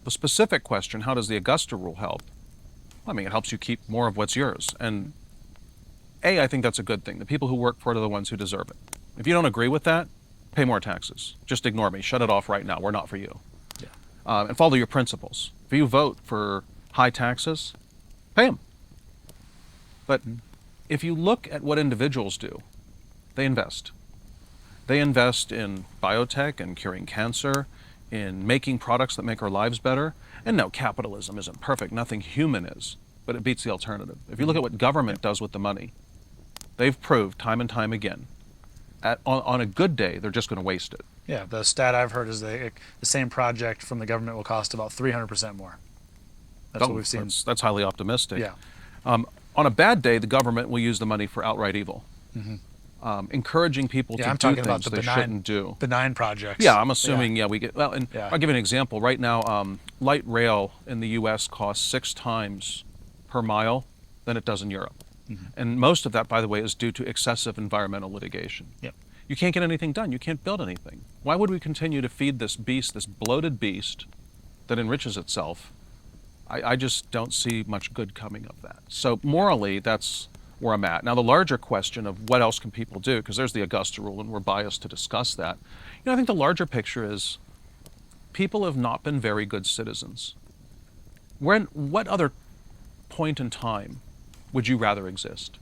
the specific question, how does the Augusta Rule help? I mean, it helps you keep more of what's yours. And I think that's a good thing. The people who work for it are the ones who deserve it. If you don't agree with that, pay more taxes. Just ignore me. Shut it off right now. We're not for you. Yeah. And follow your principles. If you vote for high taxes, pay them. But if you look at what individuals do, they invest. They invest in biotech and curing cancer, in making products that make our lives better. And no, capitalism isn't perfect. Nothing human is, but it beats the alternative. If you look at what government does with the money, they've proved time and time again, on a good day, they're just going to waste it. Yeah, the stat I've heard is the same project from the government will cost about 300% more. That's what we've seen. That's highly optimistic. Yeah. On a bad day, the government will use the money for outright evil. Encouraging people to I'm do talking things about the they shouldn't do. benign projects. Yeah, I'm assuming, we get, well, and Yeah. I'll give you an example. Right now, light rail in the U.S. costs 6 times per mile than it does in Europe. And most of that, by the way, is due to excessive environmental litigation. Yep. You can't get anything done. You can't build anything. Why would we continue to feed this beast, this bloated beast that enriches itself? I just don't see much good coming of that. So morally, that's where I'm at. Now, the larger question of what else can people do, because there's the Augusta Rule, and we're biased to discuss that. I think the larger picture is people have not been very good citizens. What other point in time would you rather exist?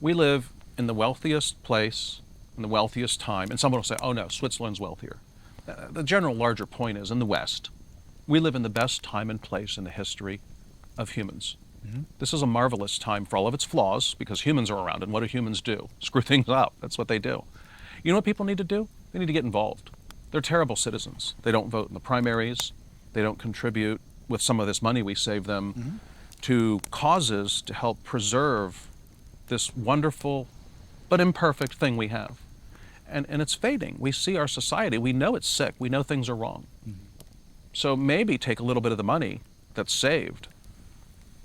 We live in the wealthiest place, in the wealthiest time, and someone will say, oh no, Switzerland's wealthier. The general larger point is, in the West, we live in the best time and place in the history of humans. This is a marvelous time for all of its flaws, because humans are around, and what do humans do? Screw things up. That's what they do. You know what people need to do? They need to get involved. They're terrible citizens. They don't vote in the primaries. They don't contribute with some of this money we save them to causes to help preserve this wonderful but imperfect thing we have. And it's fading. We see our society. We know it's sick. We know things are wrong. So maybe take a little bit of the money that's saved,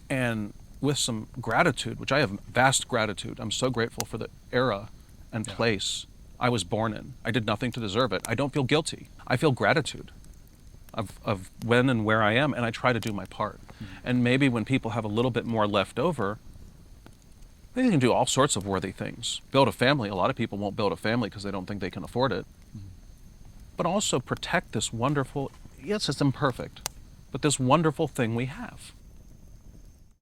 and with some gratitude, which I have vast gratitude. I'm so grateful for the era and place I was born in. I did nothing to deserve it. I don't feel guilty. I feel gratitude of when and where I am, and I try to do my part. And maybe when people have a little bit more left over, they can do all sorts of worthy things. Build a family. A lot of people won't build a family because they don't think they can afford it. But also protect this wonderful, yes, it's imperfect, but this wonderful thing we have.